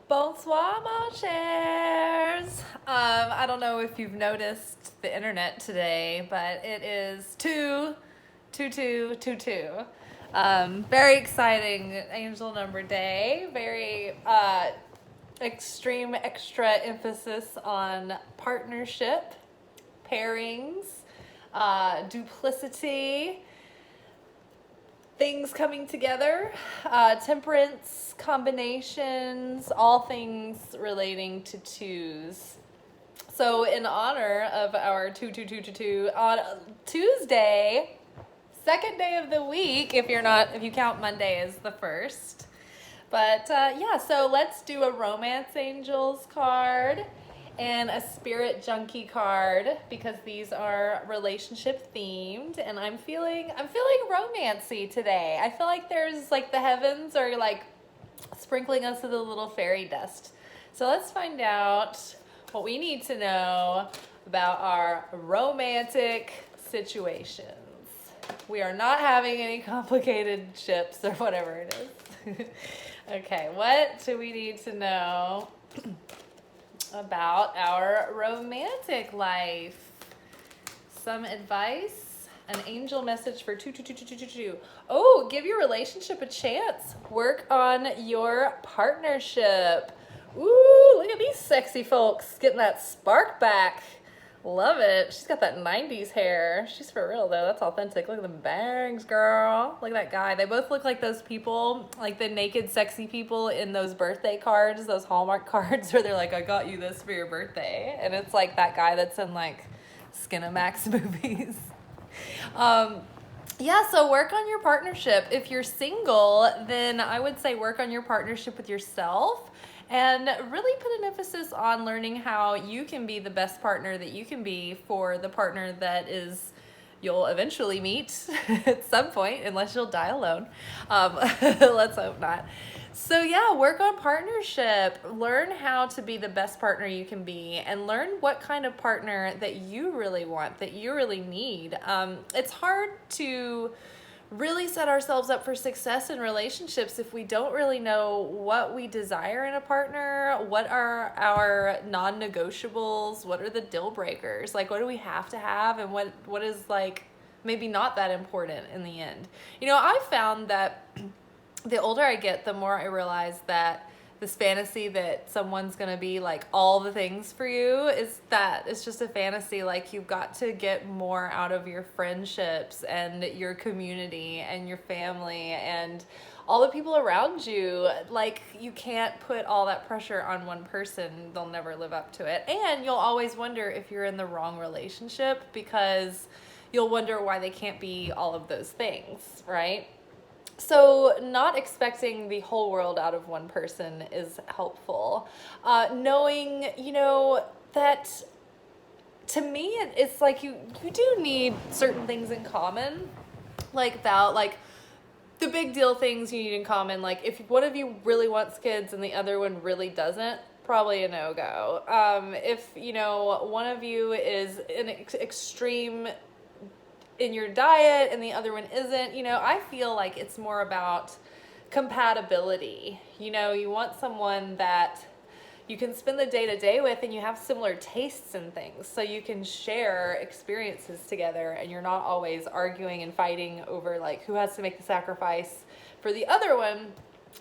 Bonsoir, mon chers. I don't know if you've noticed the internet today, but it is 22222. Very exciting angel number day. Very extreme extra emphasis on partnership, pairings, duplicity, things coming together, temperance combinations, all things relating to twos. So in honor of our 22222 on Tuesday, second day of the week, if you count Monday as the first. But yeah, so let's do a romance angels card and a spirit junkie card because these are relationship themed, and I'm feeling romancy today. I feel like there's like the heavens are like sprinkling us with a little fairy dust. So let's find out what we need to know about our romantic situations. We are not having any complicated ships or whatever it is. Okay, what do we need to know about our romantic life? Some advice, an angel message for 22222. Oh, give your relationship a chance. Work on your partnership. Ooh, look at these sexy folks getting that spark back. Love it. She's got that 90s hair. She's for real though. That's authentic. Look at them bangs, girl. Look at that guy. They both look like those people, like the naked sexy people in those birthday cards, those Hallmark cards where they're like, I got you this for your birthday. And it's like that guy that's in like Skinamax movies. Yeah, so work on your partnership. If you're single, then I would say work on your partnership with yourself and really put an emphasis on learning how you can be the best partner that you can be for the partner that is you'll eventually meet at some point, unless you'll die alone. Let's hope not. So yeah, work on partnership. Learn how to be the best partner you can be and learn what kind of partner that you really want, that you really need. It's hard to really set ourselves up for success in relationships if we don't really know what we desire in a partner, what are our non-negotiables, what are the deal breakers, like what do we have to have, and what is like maybe not that important in the end. You know, I've found that the older I get, the more I realize that this fantasy that someone's gonna be like all the things for you is that it's just a fantasy. Like you've got to get more out of your friendships and your community and your family and all the people around you. Like you can't put all that pressure on one person. They'll never live up to it. And you'll always wonder if you're in the wrong relationship because you'll wonder why they can't be all of those things, right? So not expecting the whole world out of one person is helpful. Knowing, you know, that to me, it's like you do need certain things in common, like that, like the big deal things you need in common. Like if one of you really wants kids and the other one really doesn't, probably a no-go. If, you know, one of you is an extreme in your diet and the other one isn't, you know, I feel like it's more about compatibility. You know, you want someone that you can spend the day to day with and you have similar tastes and things so you can share experiences together and you're not always arguing and fighting over like who has to make the sacrifice for the other one.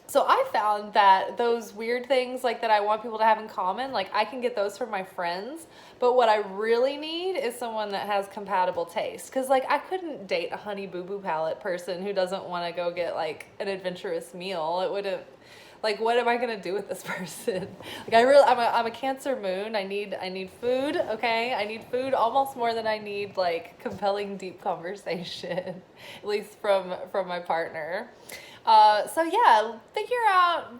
So I found that those weird things like that I want people to have in common, like I can get those from my friends, but what I really need is someone that has compatible taste. Cause like I couldn't date a Honey Boo Boo Palette person who doesn't want to go get like an adventurous meal. It wouldn't, like what am I gonna do with this person? Like I'm a Cancer moon. I need food, okay? I need food almost more than I need like compelling deep conversation, at least from my partner. So yeah, figure out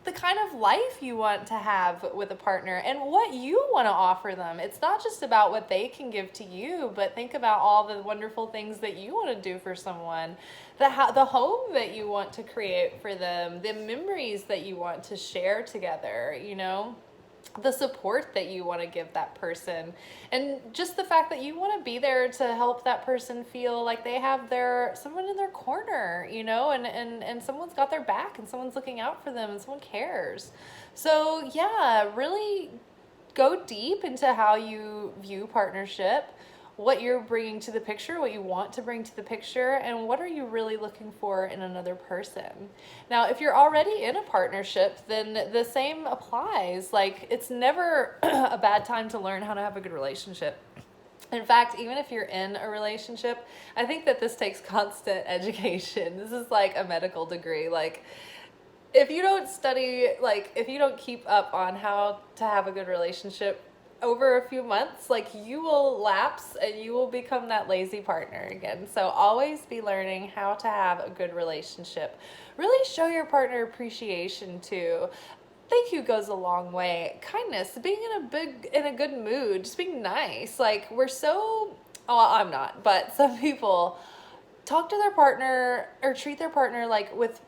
the kind of life you want to have with a partner and what you want to offer them. It's not just about what they can give to you, but think about all the wonderful things that you want to do for someone, the home that you want to create for them, the memories that you want to share together, you know? the support that you want to give that person, and just the fact that you want to be there to help that person feel like they have someone in their corner, and someone's got their back and someone's looking out for them and someone cares. So yeah, really go deep into how you view partnership, what you're bringing to the picture, what you want to bring to the picture, and what are you really looking for in another person. Now, if you're already in a partnership, then the same applies. Like, it's never a bad time to learn how to have a good relationship. In fact, even if you're in a relationship, I think that this takes constant education. This is like a medical degree. Like, if you don't study, like, if you don't keep up on how to have a good relationship over a few months, like, you will lapse and you will become that lazy partner again. So always be learning how to have a good relationship. Really show your partner appreciation too. Thank you goes a long way. Kindness, being in a good mood, just being nice. Like, I'm not, but some people talk to their partner or treat their partner like with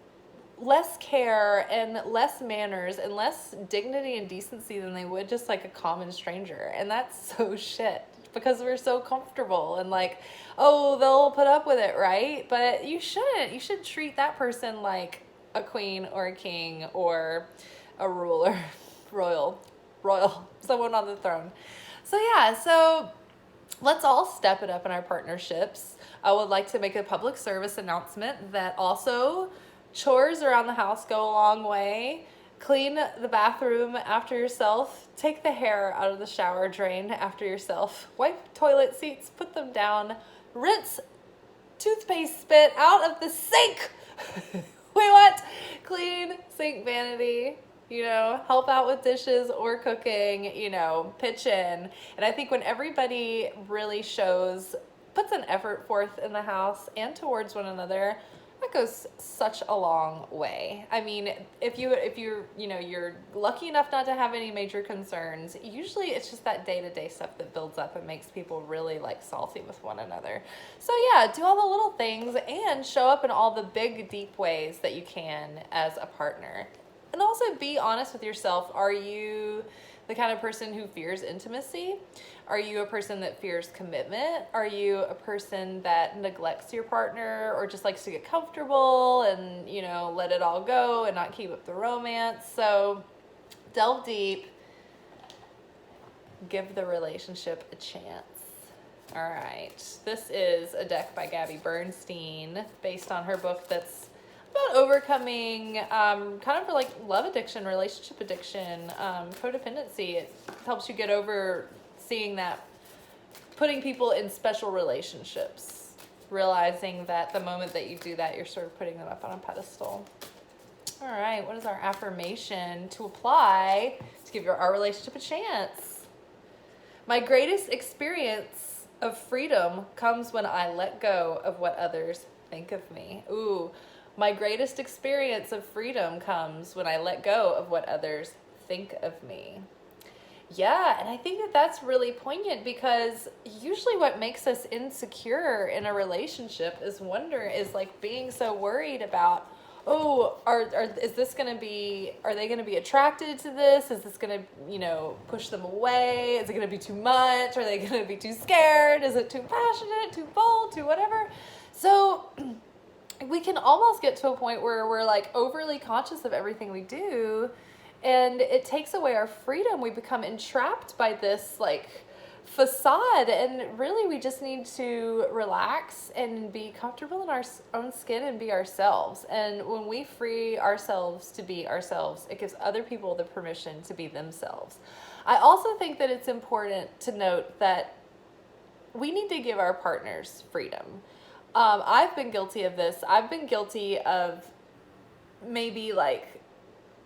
less care and less manners and less dignity and decency than they would just like a common stranger. And that's so shit, because we're so comfortable and like, oh, they'll put up with it, right? But you shouldn't. You should treat that person like a queen or a king or a ruler, royal, someone on the throne. So yeah, so let's all step it up in our partnerships. I would like to make a public service announcement that also chores around the house go a long way. Clean the bathroom after yourself. Take the hair out of the shower drain after yourself. Wipe toilet seats, put them down. Rinse toothpaste spit out of the sink. Wait, what? Clean sink vanity. Help out with dishes or cooking, pitch in. And I think when everybody really puts an effort forth in the house and towards one another, that goes such a long way. I mean, if you're lucky enough not to have any major concerns, usually it's just that day-to-day stuff that builds up and makes people really like salty with one another. So yeah, do all the little things and show up in all the big, deep ways that you can as a partner. And also be honest with yourself. Are you the kind of person who fears intimacy? Are you a person that fears commitment? Are you a person that neglects your partner or just likes to get comfortable and, let it all go and not keep up the romance? So delve deep. Give the relationship a chance. All right. This is a deck by Gabby Bernstein based on her book that's about overcoming kind of for like love addiction, relationship addiction, codependency. It helps you get over seeing that, putting people in special relationships, realizing that the moment that you do that, you're sort of putting them up on a pedestal. All right, what is our affirmation to apply to give our relationship a chance? My greatest experience of freedom comes when I let go of what others think of me. Ooh. My greatest experience of freedom comes when I let go of what others think of me. Yeah, and I think that that's really poignant, because usually what makes us insecure in a relationship is like being so worried about, are they going to be attracted to this? Is this going to, push them away? Is it going to be too much? Are they going to be too scared? Is it too passionate, too bold, too whatever? So we can almost get to a point where we're like overly conscious of everything we do, and it takes away our freedom. We become entrapped by this like facade, and really we just need to relax and be comfortable in our own skin and be ourselves. And when we free ourselves to be ourselves, it gives other people the permission to be themselves. I also think that it's important to note that we need to give our partners freedom. I've been guilty of this. I've been guilty of maybe like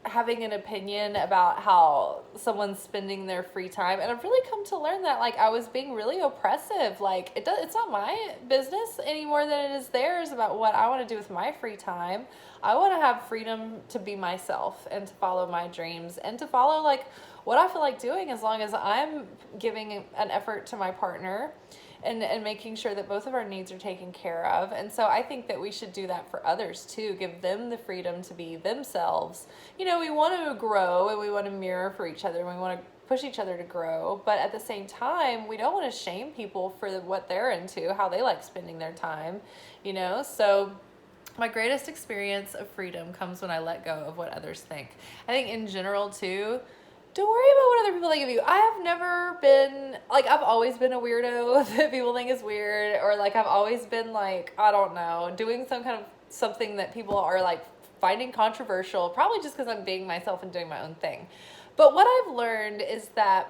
having an opinion about how someone's spending their free time. And I've really come to learn that like I was being really oppressive. Like it's not my business any more than it is theirs about what I want to do with my free time. I want to have freedom to be myself and to follow my dreams and to follow like what I feel like doing, as long as I'm giving an effort to my partner and making sure that both of our needs are taken care of. And so I think that we should do that for others too, give them the freedom to be themselves. You know, we want to grow and we want to mirror for each other and we want to push each other to grow, but at the same time, we don't want to shame people for what they're into, how they like spending their time, you know? So my greatest experience of freedom comes when I let go of what others think. I think in general too, don't worry about what other people think of you. I have never been, like, I've always been a weirdo that people think is weird, or like I've always been like, I don't know, doing some kind of something that people are like finding controversial, probably just because I'm being myself and doing my own thing. But what I've learned is that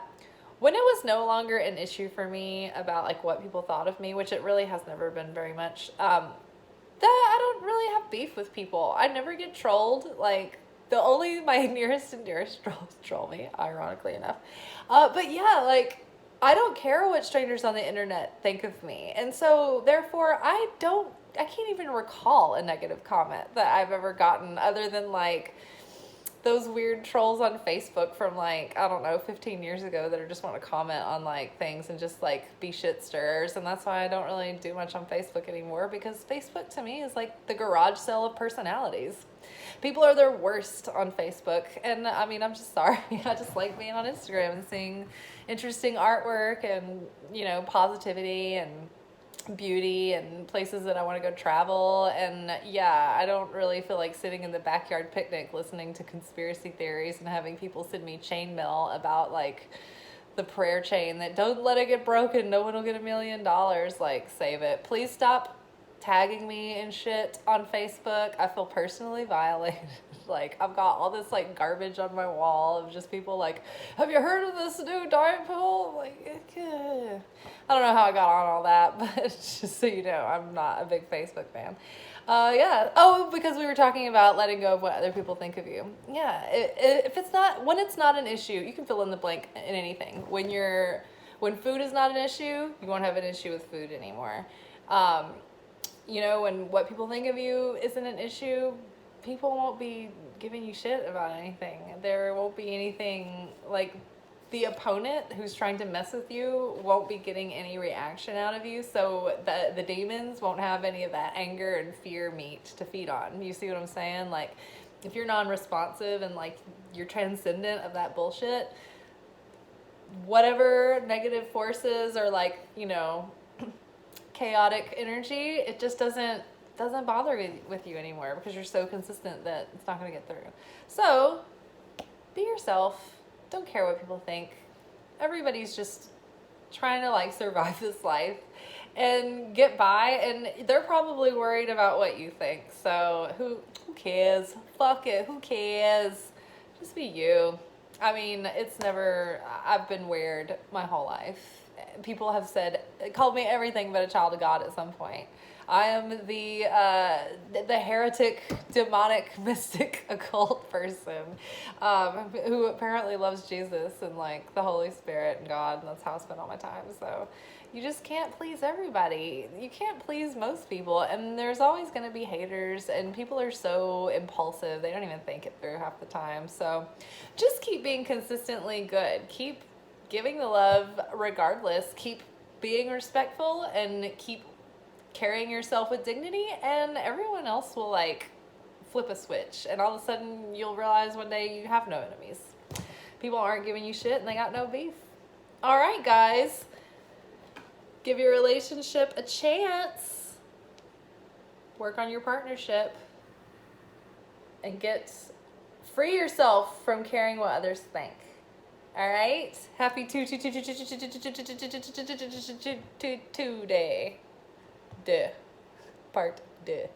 when it was no longer an issue for me about like what people thought of me, which it really has never been very much, that I don't really have beef with people. I never get trolled. Like, my nearest and dearest trolls troll me, ironically enough. But yeah, like, I don't care what strangers on the internet think of me. And so therefore I can't even recall a negative comment that I've ever gotten, other than like those weird trolls on Facebook from like, I don't know, 15 years ago that are just want to comment on like things and just like be shit stirrers. And that's why I don't really do much on Facebook anymore, because Facebook to me is like the garage sale of personalities. People are their worst on Facebook. And I mean, I'm just sorry. I just like being on Instagram and seeing interesting artwork and, you know, positivity and beauty and places that I want to go travel. And yeah, I don't really feel like sitting in the backyard picnic listening to conspiracy theories and having people send me chain mail about like the prayer chain that don't let it get broken, no one will get $1 million. Like, save it. Please stop tagging me and shit on Facebook. I feel personally violated. Like, I've got all this like garbage on my wall of just people like, have you heard of this new diet pill? Like, I don't know how I got on all that, but just so you know, I'm not a big Facebook fan. Yeah. Oh, because we were talking about letting go of what other people think of you. Yeah. When it's not an issue, you can fill in the blank in anything. When food is not an issue, you won't have an issue with food anymore. You know, when what people think of you isn't an issue, people won't be giving you shit about anything. There won't be anything like the opponent who's trying to mess with you won't be getting any reaction out of you. So the demons won't have any of that anger and fear meat to feed on. You see what I'm saying? Like, if you're non-responsive and like you're transcendent of that bullshit, whatever negative forces or like, you know, chaotic energy, it just doesn't bother with you anymore, because you're so consistent that it's not going to get through. So be yourself. Don't care what people think. Everybody's just trying to like survive this life and get by, and they're probably worried about what you think. So who cares? Fuck it. Who cares? Just be you. I mean, I've been weird my whole life. People have called me everything but a child of God at some point. I am the heretic, demonic, mystic, occult person who apparently loves Jesus and like the Holy Spirit and God, and that's how I spend all my time. So you just can't please everybody. You can't please most people, and there's always going to be haters, and people are so impulsive. They don't even think it through half the time. So just keep being consistently good. Keep giving the love regardless. Keep being respectful and keep carrying yourself with dignity, and everyone else will like flip a switch, and all of a sudden you'll realize one day you have no enemies. People aren't giving you shit and they got no beef. All right, guys, give your relationship a chance. Work on your partnership and free yourself from caring what others think. All right, happy Tuesday. Part 2.